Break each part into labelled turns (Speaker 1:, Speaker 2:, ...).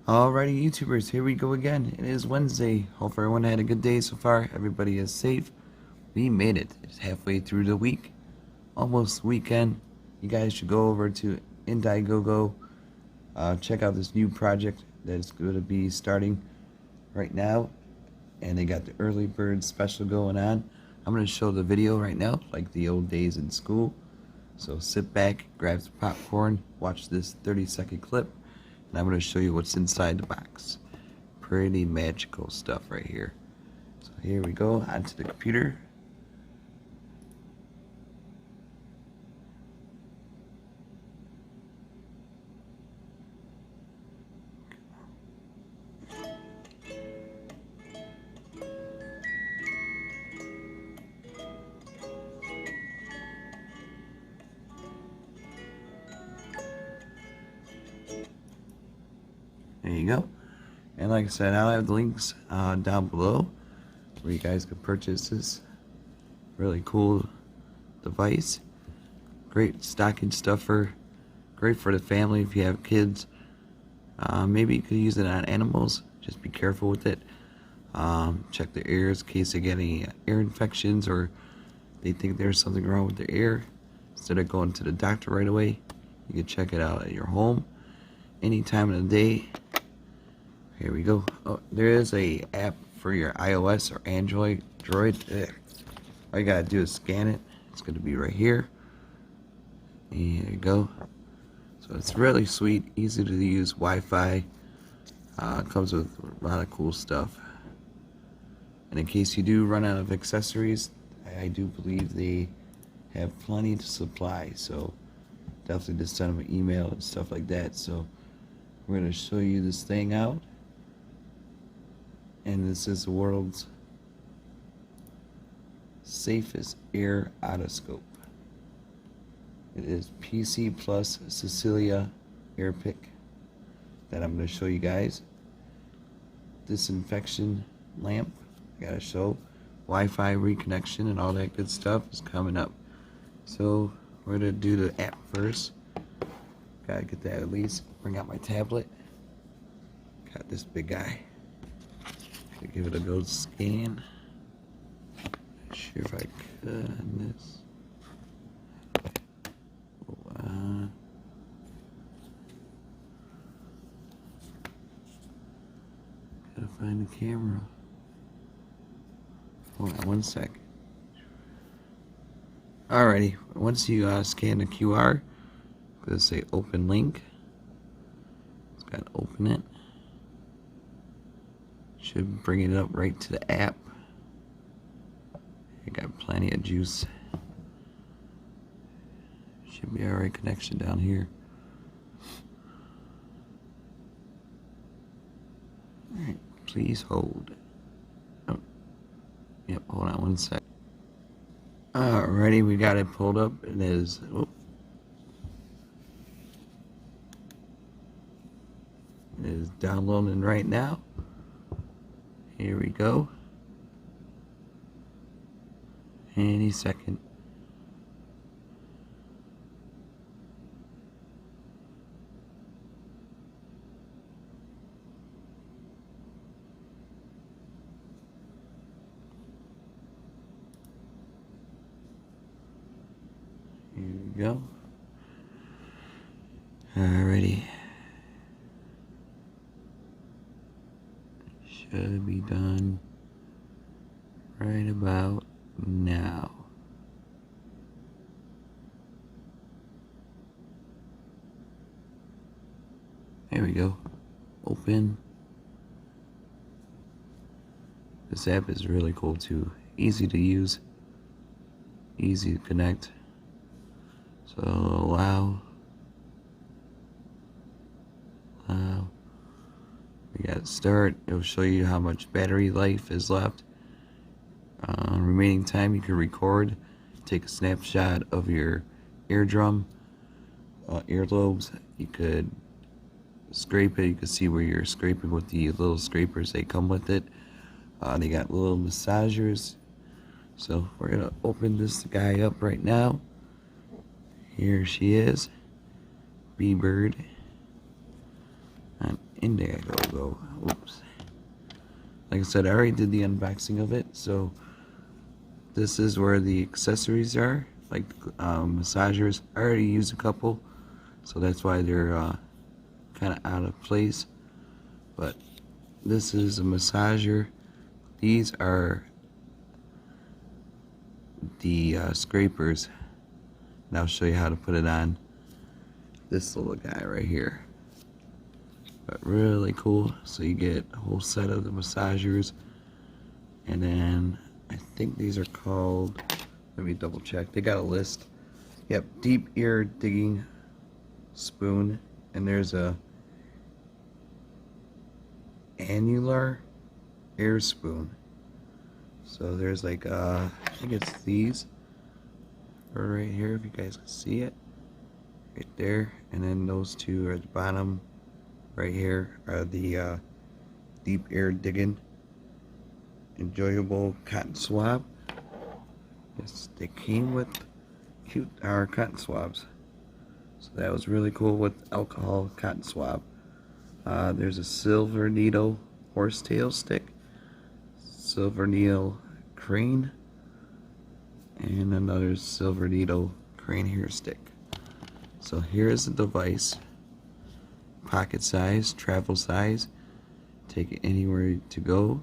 Speaker 1: Alrighty, YouTubers, here we go again. It is Wednesday. Hope everyone had a good day so far. Everybody is safe. We made it. It's halfway through the week. Almost weekend. You guys should go over to Indiegogo. Check out this new project that is going to be starting right now. And they got the early bird special going on. I'm going to show the video right now, like the old days in school. So sit back, grab some popcorn, watch this 30-second clip, and I'm going to show you what's inside the box. Pretty magical stuff right here. So here we go, onto the computer. There you go. And like I said, I'll have the links down below where you guys can purchase this really cool device. Great stocking stuffer. Great for the family if you have kids. Maybe you could use it on animals. Just be careful with it. Check their ears in case they get any ear infections or they think there's something wrong with their ear. Instead of going to the doctor right away, you can check it out at your home any time of the day. Here we go. Oh, there is a app for your iOS or Android. All you gotta do is scan it. It's gonna be right here. And there you go. So it's really sweet, easy to use, Wi-Fi. Comes with a lot of cool stuff. And in case you do run out of accessories, I do believe they have plenty to supply. So definitely just send them an email and stuff like that. So we're gonna show you this thing out. And this is the world's safest air otoscope. It is PV+silica air pick that I'm going to show you guys. Disinfection lamp, I gotta show. Wi-Fi reconnection and all that good stuff is coming up. So we're going to do the app first. Gotta get that at least. Bring out my tablet. Got this big guy. Give it a go scan. Not sure if I could on this. Gotta find the camera. Hold on one sec. Alrighty, once you scan the QR, it'll say open link. It's got to open it. Should bring it up right to the app. I got plenty of juice. Should be alright connection down here. Alright, please hold. Oh, yep, hold on one sec. Alrighty, we got it pulled up. It is. Oh, it is downloading right now. Here we go. Any second. Here we go. Alrighty. Should be done right about now. There we go. Open. This app is really cool too. Easy to use. Easy to connect. So allow. We got start. It'll show you how much battery life is left. Remaining time you can record. Take a snapshot of your eardrum, earlobes. You could scrape it. You can see where you're scraping with the little scrapers they come with it. They got little massagers. So we're gonna open this guy up right now. Here she is, BeBird. Indiegogo. Oops. Like I said, I already did the unboxing of it, so this is where the accessories are, like massagers. I already used a couple, so that's why they're kind of out of place. But this is a massager. These are the scrapers, and I'll show you how to put it on this little guy right here. But really cool. So you get a whole set of the massagers, and then I think these are called, let me double check, they got a list. Yep, deep ear digging spoon, and there's a annular air spoon. So there's like I think it's these right here, if you guys can see it right there, and then those two are at the bottom right here are the deep air digging enjoyable cotton swab. Yes, they came with cute cotton swabs, so that was really cool, with alcohol cotton swab. There's a silver needle horsetail stick, silver needle crane, and another silver needle crane hair stick. So here's the device, pocket size, travel size, take it anywhere to go,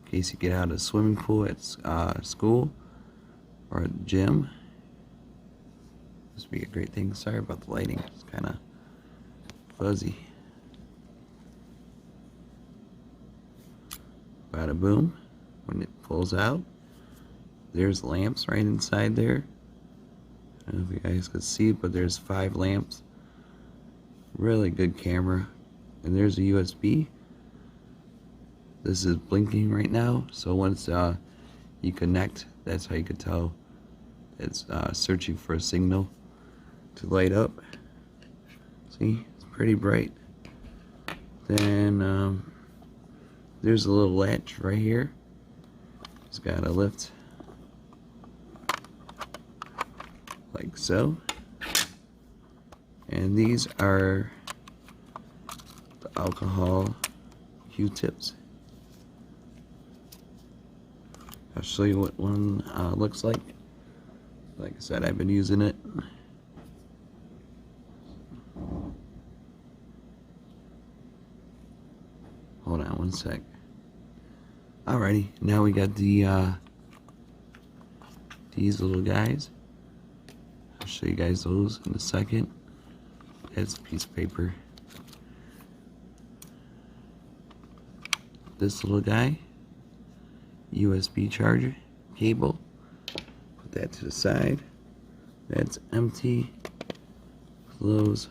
Speaker 1: in case you get out of the swimming pool at school or at the gym. This would be a great thing. Sorry about the lighting, it's kind of fuzzy. Bada boom. When it pulls out, there's lamps right inside there. I don't know if you guys could see, but there's 5 lamps. Really good camera. And there's a USB. This is blinking right now, so once you connect, that's how you could tell it's searching for a signal to light up. See, it's pretty bright. Then there's a little latch right here. It's got a lift like so. And these are the alcohol Q-tips. I'll show you what one looks like. Like I said, I've been using it. Hold on one sec. Alrighty, now we got the these little guys. I'll show you guys those in a second. That's a piece of paper. This little guy, USB charger cable. Put that to the side. That's empty. Close.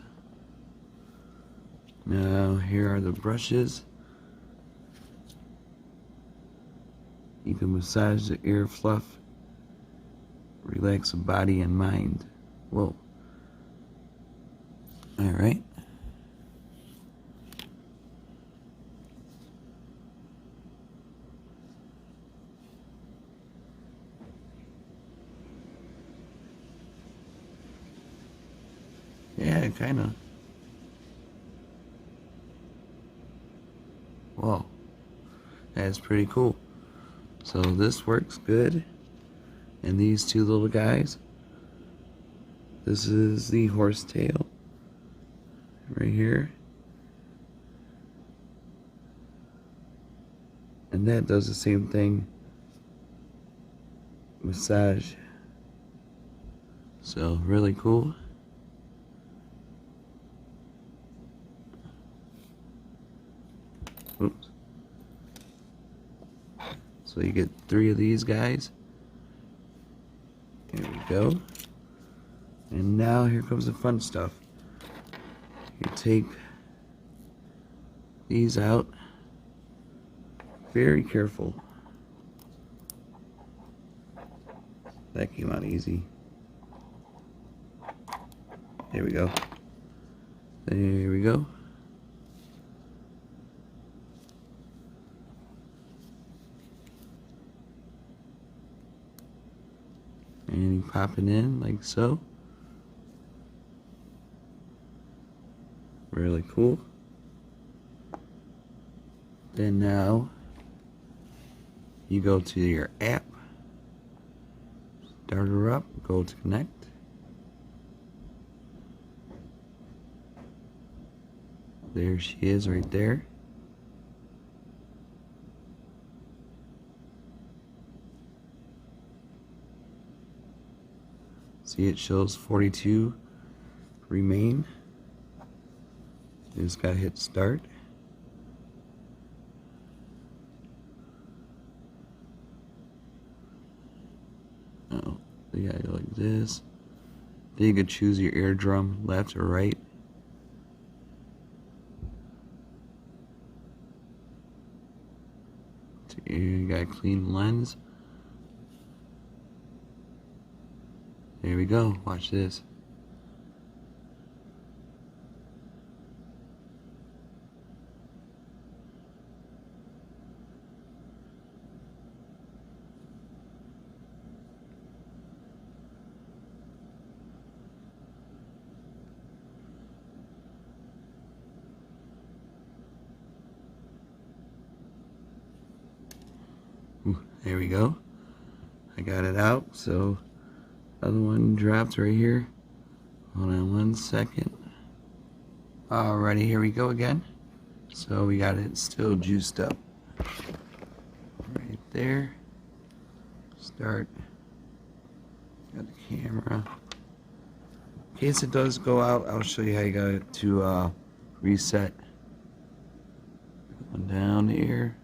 Speaker 1: Now here are the brushes. You can massage the ear fluff, relax the body and mind. Whoa. Alright. Yeah, kinda. Whoa. That's pretty cool. So this works good. And these two little guys. This is the horsetail right here. And that does the same thing. Massage. So really cool. Oops. So you get 3 of these guys. Here we go. And now here comes the fun stuff. You take these out. Very careful. That came out easy. There we go. There we go. And you pop it in like so. Really cool. Then now you go to your app, start her up, go to connect. There she is right there. See, it shows 42 remain. You just gotta hit start. Oh, you gotta go like this. Then you can choose your eardrum, left or right. So you got a clean lens. There we go. Watch this. There we go. I got it out. So other one dropped right here. Hold on 1 second. Alrighty, here we go again. So we got it still juiced up. Right there. Start. Got the camera. In case it does go out, I'll show you how you got it to reset. Going down here.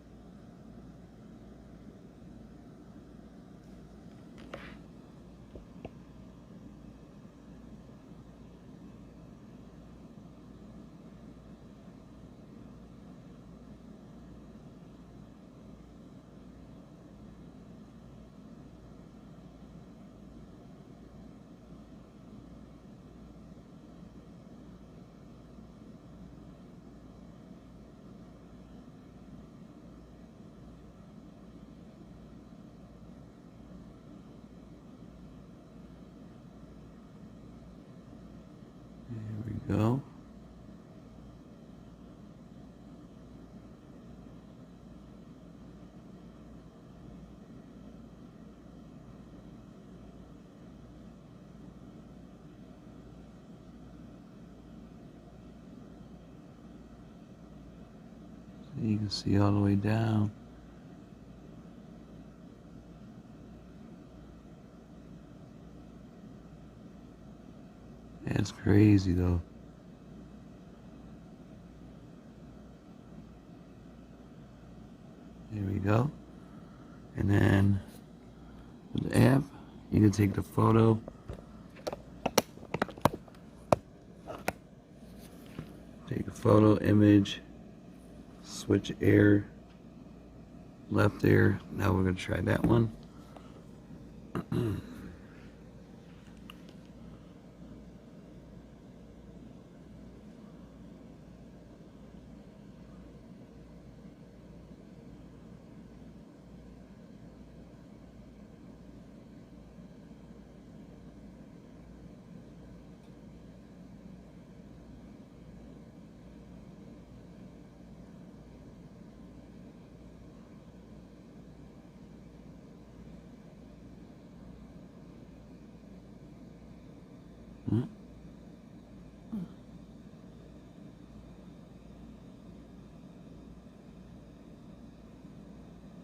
Speaker 1: There we go. So you can see all the way down. That's crazy though. There we go. And then with the app, you can take the photo. Take a photo, image, switch air, left air. Now we're going to try that one.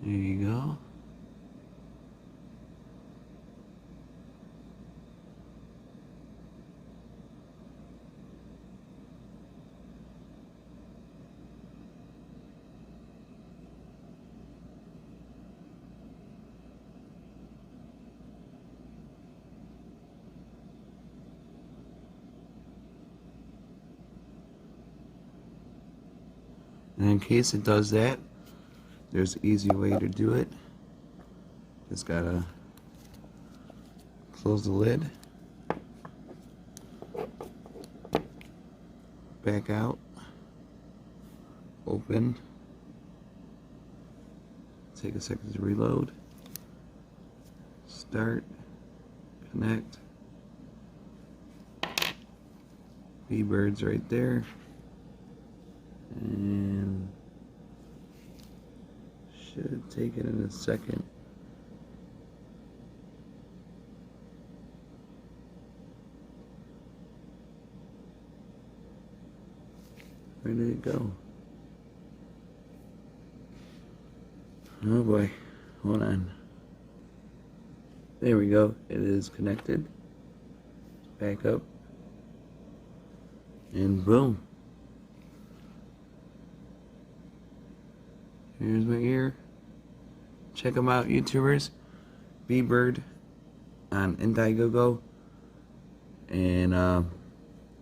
Speaker 1: There you go. And in case it does that, there's an easy way to do it. Just gotta close the lid, back out, open, take a second to reload, start, connect, BeBird's right there, and Should take it in a second. Where did it go? Oh boy, hold on. There we go. It is connected. Back up. And boom. Here's my ear. Check them out, YouTubers. BeBird on Indiegogo. And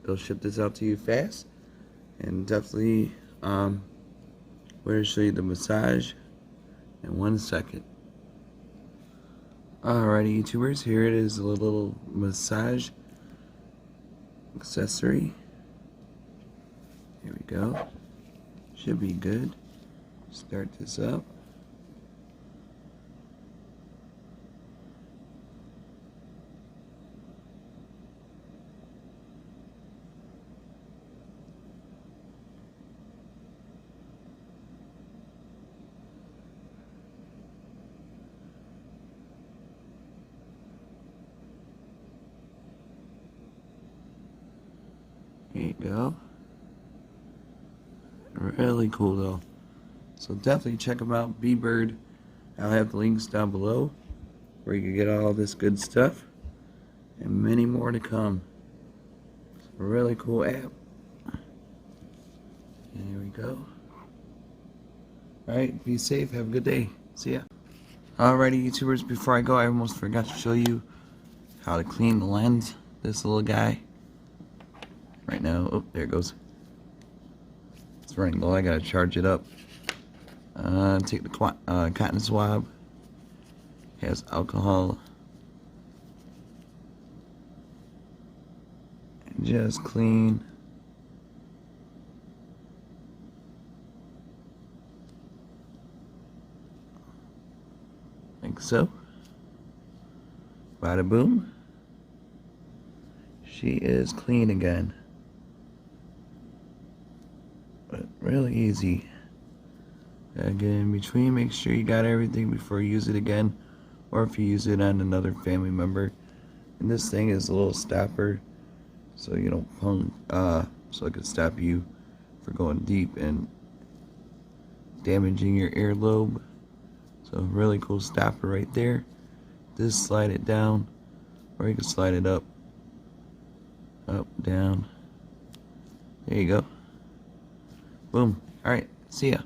Speaker 1: they'll ship this out to you fast. And definitely, we're going to show you the massage in 1 second. Alrighty, YouTubers, here it is, a little massage accessory. Here we go. Should be good. Start this up. There you go. Really cool though. So definitely check them out, BeBird. I'll have the links down below where you can get all this good stuff and many more to come. It's a really cool app. And here we go. Alright, be safe, have a good day. See ya. Alrighty, YouTubers, before I go, I almost forgot to show you how to clean the lens. This little guy. Right now, oh, there it goes. It's running low, I gotta charge it up. Take the cotton swab. It has alcohol. And just clean. Like so. Bada boom. She is clean again. But really easy. Gotta get in between, make sure you got everything before you use it again, or if you use it on another family member. And this thing is a little stopper, so you don't punk, so it can stop you from going deep and damaging your earlobe. So really cool stopper right there. Just slide it down, or you can slide it up, down. There you go. Boom. Alright, see ya.